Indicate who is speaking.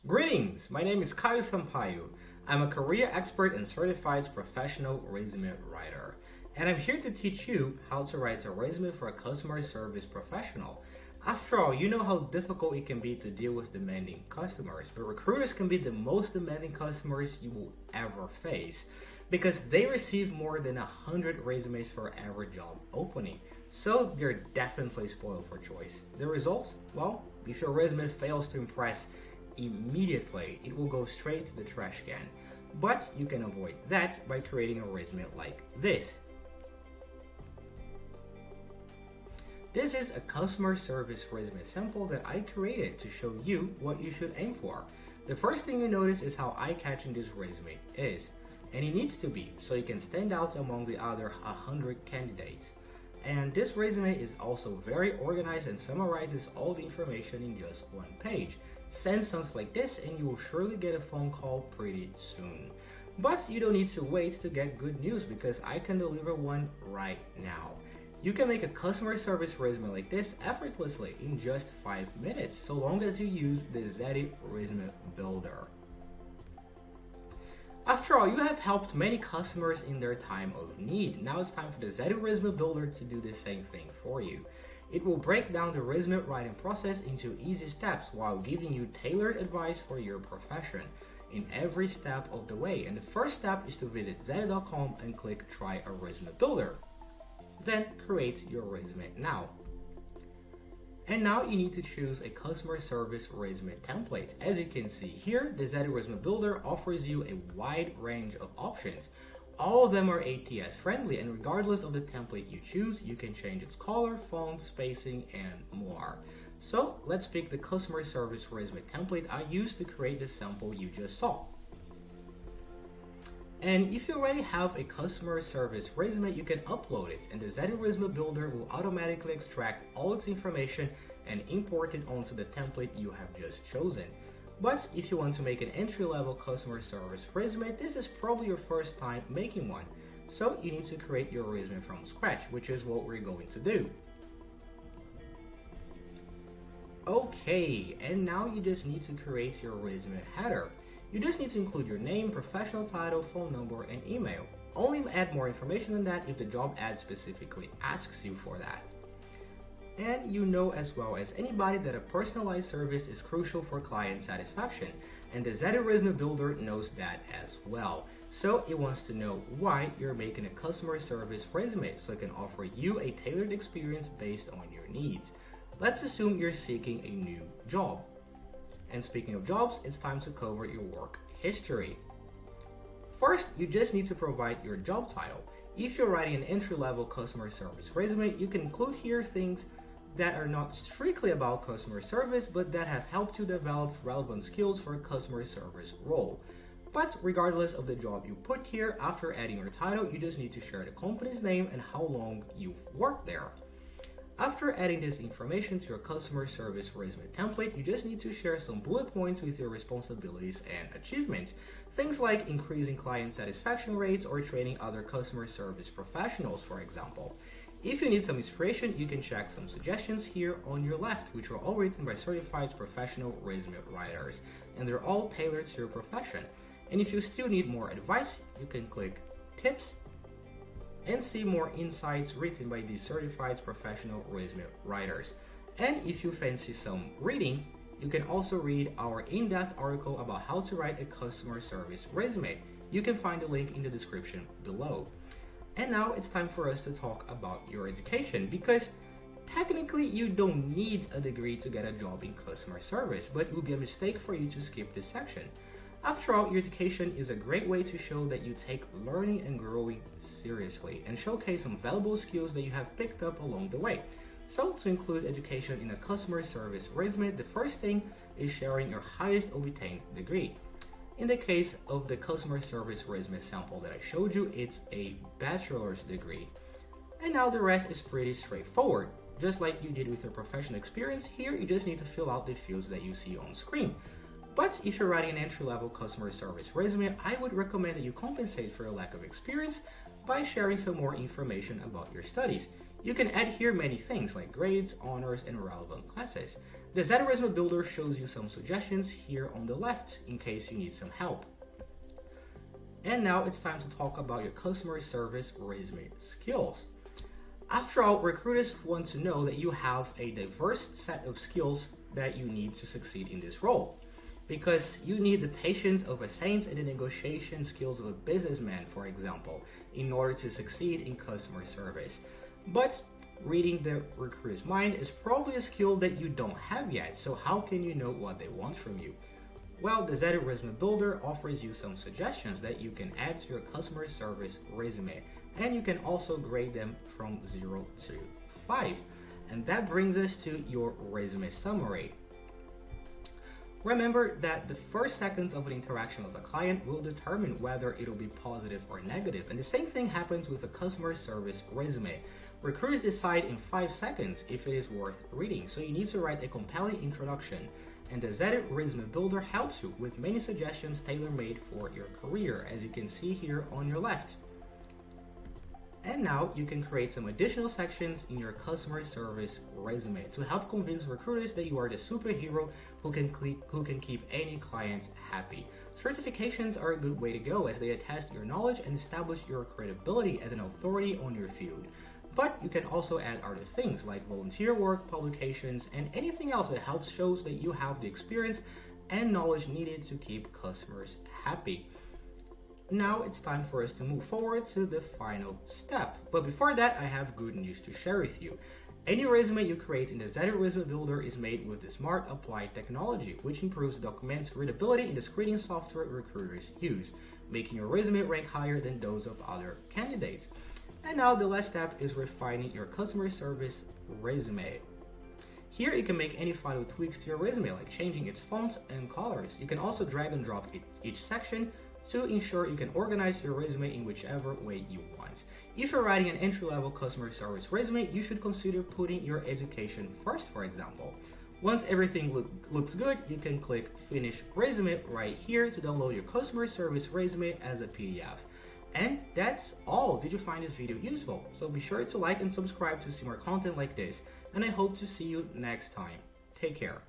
Speaker 1: Greetings, my name is Caio Sampaio. I'm a career expert and certified professional resume writer. And I'm here to teach you how to write a resume for a customer service professional. After all, you know how difficult it can be to deal with demanding customers, but recruiters can be the most demanding customers you will ever face because they receive more than 100 resumes for every job opening. So they're definitely spoiled for choice. The results? Well, if your resume fails to impress immediately, it will go straight to the trash can. But you can avoid that by creating a resume like this. This is a customer service resume sample that I created to show you what you should aim for. The first thing you notice is how eye-catching this resume is. And it needs to be, so you can stand out among the other 100 candidates. And this resume is also very organized and summarizes all the information in just one page. Send something like this and you will surely get a phone call pretty soon. But you don't need to wait to get good news because I can deliver one right now. You can make a customer service resume like this effortlessly in just 5 minutes, so long as you use the Zety Resume Builder. After all, you have helped many customers in their time of need. Now it's time for the Zety Resume Builder to do the same thing for you. It will break down the resume writing process into easy steps while giving you tailored advice for your profession in every step of the way. And the first step is to visit Zety.com and click Try a Resume Builder. Then create your resume now. And now you need to choose a customer service resume template. As you can see here, the Zety Resume Builder offers you a wide range of options. All of them are ATS friendly, and regardless of the template you choose, you can change its color, font, spacing, and more. So let's pick the customer service resume template I used to create the sample you just saw. And if you already have a customer service resume, you can upload it, and the Zety Resume Builder will automatically extract all its information and import it onto the template you have just chosen. But if you want to make an entry-level customer service resume, this is probably your first time making one. So you need to create your resume from scratch, which is what we're going to do. Okay, and now you just need to create your resume header. You just need to include your name, professional title, phone number, and email. Only add more information than that if the job ad specifically asks you for that. And you know as well as anybody that a personalized service is crucial for client satisfaction, and the Zety Resume Builder knows that as well. So it wants to know why you're making a customer service resume so it can offer you a tailored experience based on your needs. Let's assume you're seeking a new job. And speaking of jobs, it's time to cover your work history. First, you just need to provide your job title. If you're writing an entry-level customer service resume, you can include here things that are not strictly about customer service, but that have helped you develop relevant skills for a customer service role. But regardless of the job you put here, after adding your title, you just need to share the company's name and how long you've worked there. After adding this information to your customer service resume template, you just need to share some bullet points with your responsibilities and achievements. Things like increasing client satisfaction rates or training other customer service professionals, for example. If you need some inspiration, you can check some suggestions here on your left, which are all written by certified professional resume writers, and they're all tailored to your profession. And if you still need more advice, you can click Tips and see more insights written by these certified professional resume writers. And if you fancy some reading, you can also read our in-depth article about how to write a customer service resume. You can find the link in the description below. And now it's time for us to talk about your education, because technically you don't need a degree to get a job in customer service, but it would be a mistake for you to skip this section. After all, your education is a great way to show that you take learning and growing seriously and showcase some valuable skills that you have picked up along the way. So to include education in a customer service resume, the first thing is sharing your highest obtained degree. In the case of the customer service resume sample that I showed you, it's a bachelor's degree. And now the rest is pretty straightforward. Just like you did with your professional experience, here you just need to fill out the fields that you see on screen. But if you're writing an entry-level customer service resume, I would recommend that you compensate for your lack of experience by sharing some more information about your studies. You can add here many things like grades, honors, and relevant classes. The Zety Resume Builder shows you some suggestions here on the left in case you need some help. And now it's time to talk about your customer service resume skills. After all, recruiters want to know that you have a diverse set of skills that you need to succeed in this role. Because you need the patience of a saint and the negotiation skills of a businessman, for example, in order to succeed in customer service. But reading the recruiter's mind is probably a skill that you don't have yet, so how can you know what they want from you? Well, the Zety Resume Builder offers you some suggestions that you can add to your customer service resume, and you can also grade them from 0 to 5. And that brings us to your resume summary. Remember that the first seconds of an interaction with a client will determine whether it'll be positive or negative, and the same thing happens with a customer service resume. Recruiters decide in 5 seconds if it is worth reading, so you need to write a compelling introduction. And the Zety Resume Builder helps you with many suggestions tailor-made for your career, as you can see here on your left. And now you can create some additional sections in your customer service resume to help convince recruiters that you are the superhero who can keep any client happy. Certifications are a good way to go as they attest your knowledge and establish your credibility as an authority on your field. But you can also add other things like volunteer work, publications, and anything else that helps shows that you have the experience and knowledge needed to keep customers happy. Now it's time for us to move forward to the final step. But before that, I have good news to share with you. Any resume you create in the Zety Resume Builder is made with the Smart Applied technology, which improves documents' readability in the screening software recruiters use, making your resume rank higher than those of other candidates. And now the last step is refining your customer service resume. Here you can make any final tweaks to your resume, like changing its font and colors. You can also drag and drop each section to ensure you can organize your resume in whichever way you want. If you're writing an entry-level customer service resume, you should consider putting your education first, for example. Once everything looks good, you can click Finish Resume right here to download your customer service resume as a PDF. And that's all. Did you find this video useful? So be sure to like and subscribe to see more content like this, and I hope to see you next time. Take care.